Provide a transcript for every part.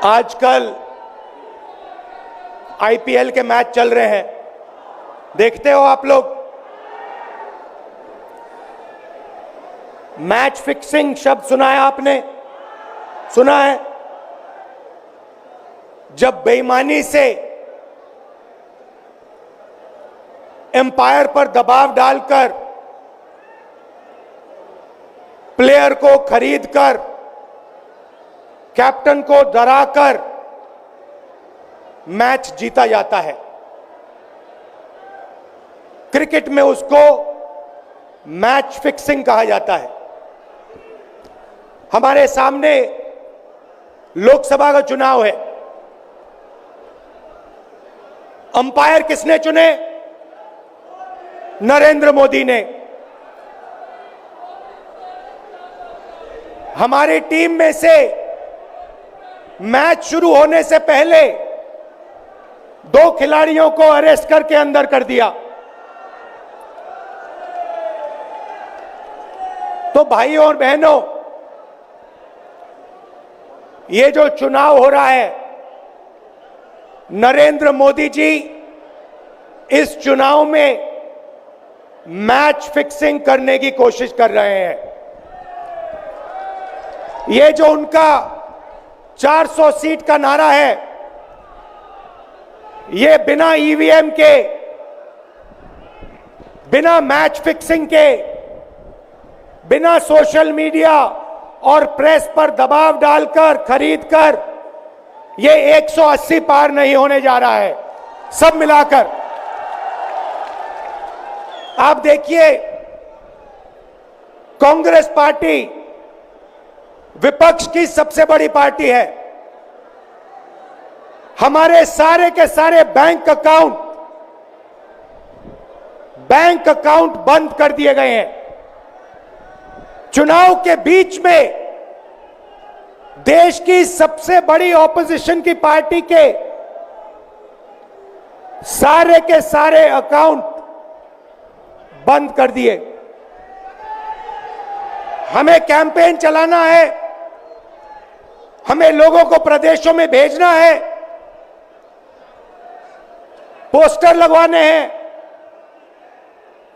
आजकल आईपीएल के मैच चल रहे हैं, देखते हो आप लोग। मैच फिक्सिंग शब्द सुना है आपने? सुना है? जब बेईमानी से एम्पायर पर दबाव डालकर प्लेयर को खरीदकर कैप्टन को डराकर मैच जीता जाता है। क्रिकेट में उसको मैच फिक्सिंग कहा जाता है। हमारे सामने लोकसभा का चुनाव है। अंपायर किसने चुने? नरेंद्र मोदी ने। हमारी टीम में से मैच शुरू होने से पहले 2 खिलाड़ियों को अरेस्ट करके अंदर कर दिया। तो भाइयों और बहनों, ये जो चुनाव हो रहा है, नरेंद्र मोदी जी इस चुनाव में मैच फिक्सिंग करने की कोशिश कर रहे हैं। ये जो उनका 400 सीट का नारा है, ये बिना ईवीएम के, बिना मैच फिक्सिंग के, बिना सोशल मीडिया और प्रेस पर दबाव डालकर खरीदकर ये 180 पार नहीं होने जा रहा है। सब मिलाकर आप देखिए, कांग्रेस पार्टी विपक्ष की सबसे बड़ी पार्टी है। हमारे सारे के सारे बैंक अकाउंट बंद कर दिए गए हैं। चुनाव के बीच में देश की सबसे बड़ी ऑपोजिशन की पार्टी के सारे अकाउंट बंद कर दिए। हमें कैंपेन चलाना है, हमें लोगों को प्रदेशों में भेजना है, पोस्टर लगवाने हैं।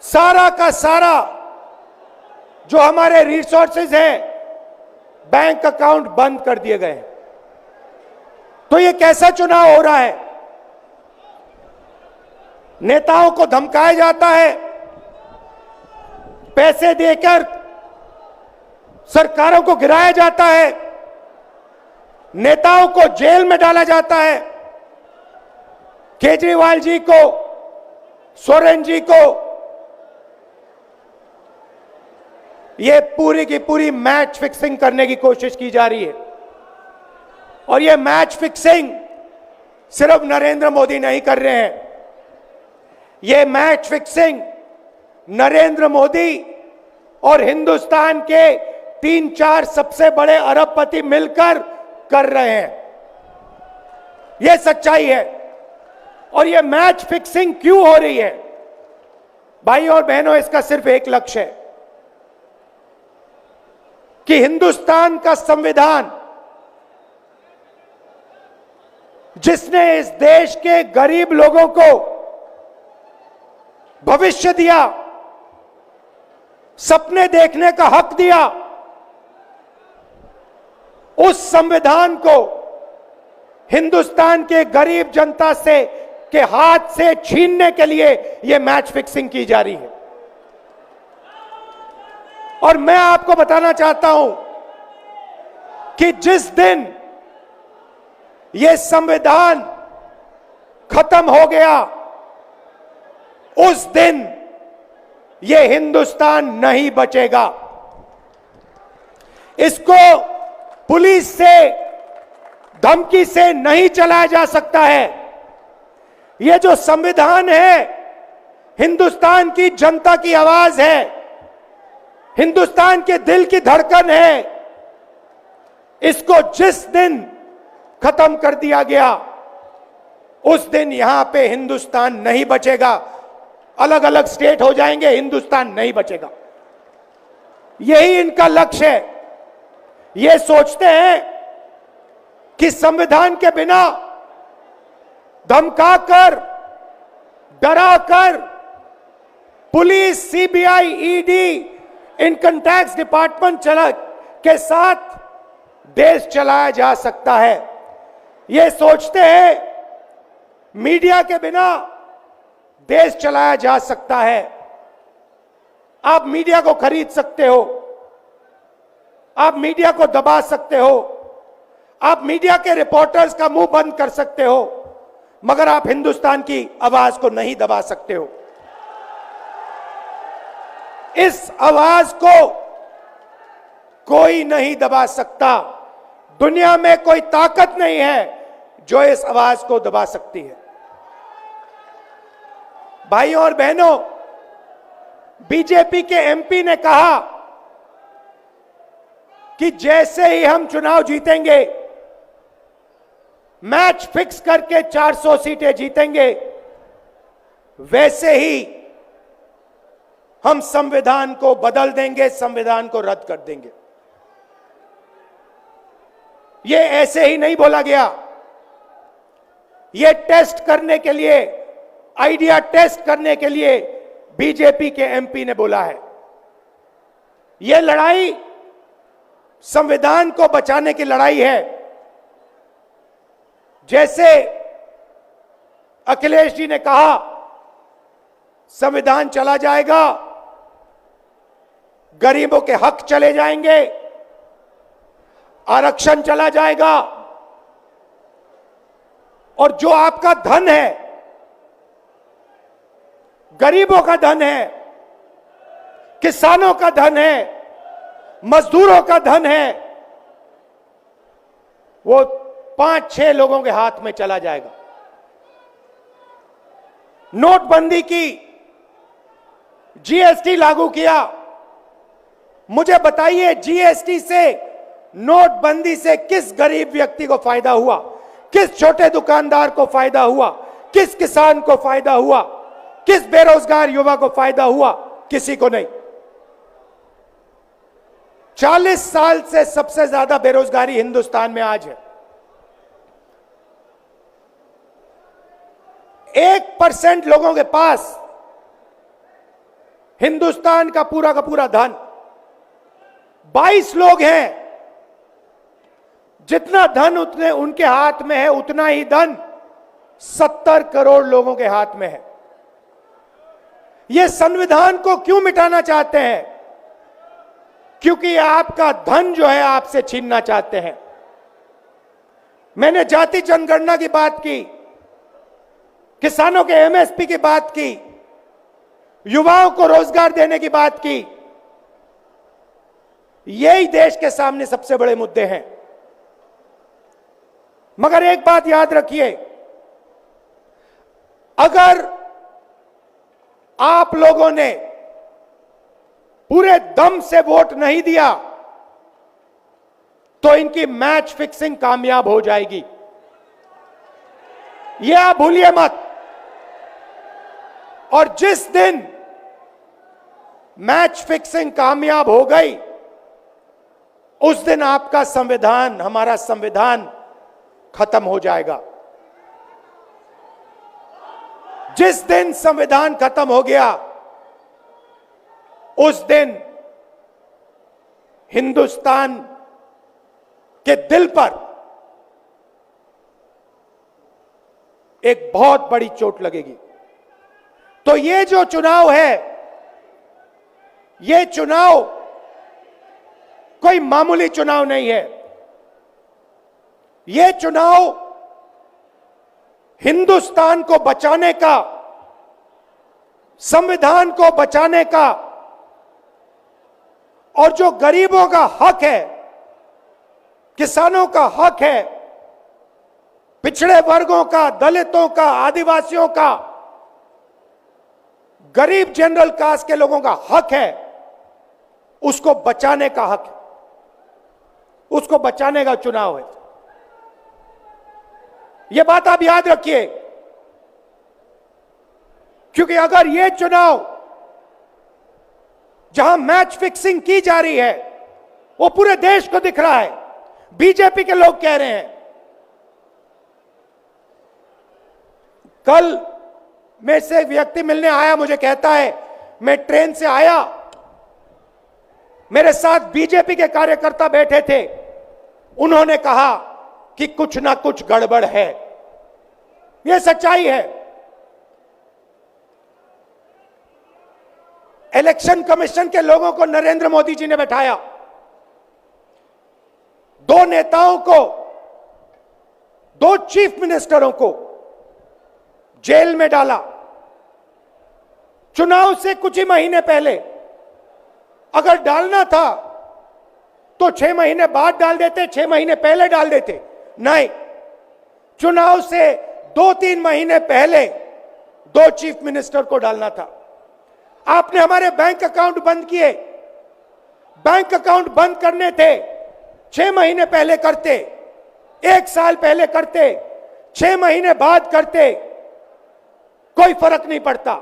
सारा का सारा जो हमारे रिसोर्सेज हैं, बैंक अकाउंट बंद कर दिए गए। तो ये कैसा चुनाव हो रहा है? नेताओं को धमकाया जाता है, पैसे देकर सरकारों को गिराया जाता है, नेताओं को जेल में डाला जाता है। केजरीवाल जी को, सोरेन जी को, ये पूरी की पूरी मैच फिक्सिंग करने की कोशिश की जा रही है। और ये मैच फिक्सिंग सिर्फ नरेंद्र मोदी नहीं कर रहे हैं। ये मैच फिक्सिंग नरेंद्र मोदी और हिंदुस्तान के 3-4 सबसे बड़े अरबपति मिलकर कर रहे हैं। यह सच्चाई है। और यह मैच फिक्सिंग क्यों हो रही है? भाइयों और बहनों, इसका सिर्फ एक लक्ष्य है कि हिंदुस्तान का संविधान, जिसने इस देश के गरीब लोगों को भविष्य दिया, सपने देखने का हक दिया, उस संविधान को हिंदुस्तान के गरीब जनता से के हाथ से छीनने के लिए यह मैच फिक्सिंग की जा रही है। और मैं आपको बताना चाहता हूं कि जिस दिन यह संविधान खत्म हो गया, उस दिन यह हिंदुस्तान नहीं बचेगा। इसको पुलिस से, धमकी से नहीं चलाया जा सकता है। यह जो संविधान है, हिंदुस्तान की जनता की आवाज है, हिंदुस्तान के दिल की धड़कन है। इसको जिस दिन खत्म कर दिया गया, उस दिन यहां पे हिंदुस्तान नहीं बचेगा। अलग अलग स्टेट हो जाएंगे, हिंदुस्तान नहीं बचेगा। यही इनका लक्ष्य है। ये सोचते हैं कि संविधान के बिना धमकाकर, डराकर police, CBI, ED, income tax department के साथ देश चलाया जा सकता है। ये सोचते हैं मीडिया के बिना देश चलाया जा सकता है। आप मीडिया को खरीद सकते हो, आप मीडिया को दबा सकते हो, आप मीडिया के रिपोर्टर्स का मुंह बंद कर सकते हो, मगर आप हिंदुस्तान की आवाज को नहीं दबा सकते हो। इस आवाज को कोई नहीं दबा सकता। दुनिया में कोई ताकत नहीं है जो इस आवाज को दबा सकती है। भाइयों और बहनों, बीजेपी के एमपी ने कहा कि जैसे ही हम चुनाव जीतेंगे, मैच फिक्स करके 400 सीटें जीतेंगे, वैसे ही हम संविधान को बदल देंगे, संविधान को रद्द कर देंगे। ये ऐसे ही नहीं बोला गया, ये टेस्ट करने के लिए, आइडिया टेस्ट करने के लिए बीजेपी के एमपी ने बोला है। ये लड़ाई संविधान को बचाने की लड़ाई है। जैसे अखिलेश जी ने कहा, संविधान चला जाएगा, गरीबों के हक चले जाएंगे, आरक्षण चला जाएगा, और जो आपका धन है, गरीबों का धन है, किसानों का धन है, मजदूरों का धन है, वो 5-6 लोगों के हाथ में चला जाएगा। नोटबंदी की, जीएसटी लागू किया। मुझे बताइए, जीएसटी से, नोटबंदी से किस गरीब व्यक्ति को फायदा हुआ? किस छोटे दुकानदार को फायदा हुआ? किस किसान को फायदा हुआ? किस बेरोजगार युवा को फायदा हुआ? किसी को नहीं। 40 साल से सबसे ज्यादा बेरोजगारी हिंदुस्तान में आज है। 1% लोगों के पास हिंदुस्तान का पूरा धन, 22 लोग हैं। जितना धन उतने उनके हाथ में है, उतना ही धन 70 करोड़ लोगों के हाथ में है। ये संविधान को क्यों मिटाना चाहते हैं? क्योंकि आपका धन जो है आपसे छीनना चाहते हैं। मैंने जाति जनगणना की बात की, किसानों के एमएसपी की बात की, युवाओं को रोजगार देने की बात की। यही देश के सामने सबसे बड़े मुद्दे हैं। मगर एक बात याद रखिए, अगर आप लोगों ने पूरे दम से वोट नहीं दिया तो इनकी मैच फिक्सिंग कामयाब हो जाएगी। यह आप भूलिए मत। और जिस दिन मैच फिक्सिंग कामयाब हो गई, उस दिन आपका संविधान, हमारा संविधान खत्म हो जाएगा। जिस दिन संविधान खत्म हो गया, उस दिन हिंदुस्तान के दिल पर एक बहुत बड़ी चोट लगेगी। तो ये जो चुनाव है, ये चुनाव कोई मामूली चुनाव नहीं है। ये चुनाव हिंदुस्तान को बचाने का, संविधान को बचाने का, और जो गरीबों का हक है, किसानों का हक है, पिछड़े वर्गों का, दलितों का, आदिवासियों का, गरीब जनरल कास्ट के लोगों का हक है, उसको बचाने का हक है। उसको बचाने का चुनाव है। यह बात आप याद रखिए, क्योंकि अगर यह चुनाव जहां मैच फिक्सिंग की जा रही है, वो पूरे देश को दिख रहा है। बीजेपी के लोग कह रहे हैं, कल में से एक व्यक्ति मिलने आया, मुझे कहता है मैं ट्रेन से आया, मेरे साथ बीजेपी के कार्यकर्ता बैठे थे, उन्होंने कहा कि कुछ ना कुछ गड़बड़ है। यह सच्चाई है। इलेक्शन कमीशन के लोगों को नरेंद्र मोदी जी ने बैठाया, दो नेताओं को, दो चीफ मिनिस्टरों को जेल में डाला। चुनाव से कुछ ही महीने पहले अगर डालना था तो 6 महीने बाद डाल देते, 6 महीने पहले डाल देते। नहीं, चुनाव से 2-3 महीने पहले 2 चीफ मिनिस्टर को डालना था। आपने हमारे बैंक अकाउंट बंद किए। बैंक अकाउंट बंद करने थे, 6 महीने पहले करते, 1 साल पहले करते, 6 महीने बाद करते, कोई फर्क नहीं पड़ता।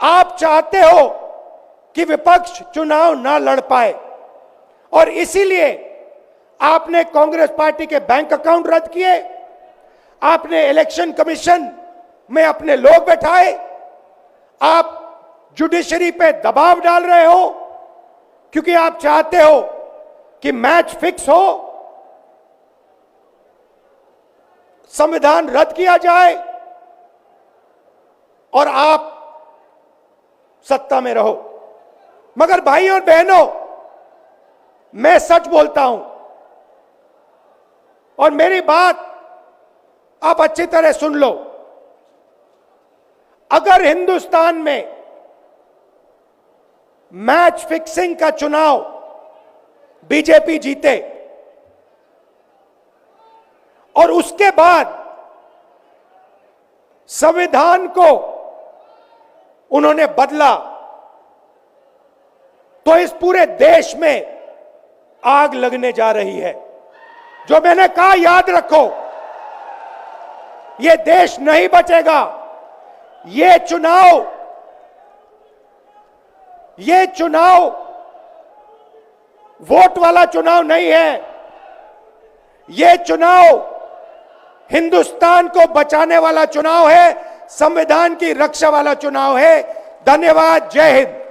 आप चाहते हो कि विपक्ष चुनाव ना लड़ पाए और इसीलिए आपने कांग्रेस पार्टी के बैंक अकाउंट रद्द किए, आपने इलेक्शन कमीशन में अपने लोग बैठाए, आप जुडिशरी पे दबाव डाल रहे हो क्योंकि आप चाहते हो कि मैच फिक्स हो, संविधान रद्द किया जाए और आप सत्ता में रहो। मगर भाइयों और बहनों, मैं सच बोलता हूं और मेरी बात आप अच्छी तरह सुन लो। अगर हिंदुस्तान में मैच फिक्सिंग का चुनाव बीजेपी जीते और उसके बाद संविधान को उन्होंने बदला, तो इस पूरे देश में आग लगने जा रही है। जो मैंने कहा याद रखो, यह देश नहीं बचेगा। यह चुनाव वोट वाला चुनाव नहीं है। यह चुनाव हिंदुस्तान को बचाने वाला चुनाव है, संविधान की रक्षा वाला चुनाव है। धन्यवाद। जय हिंद।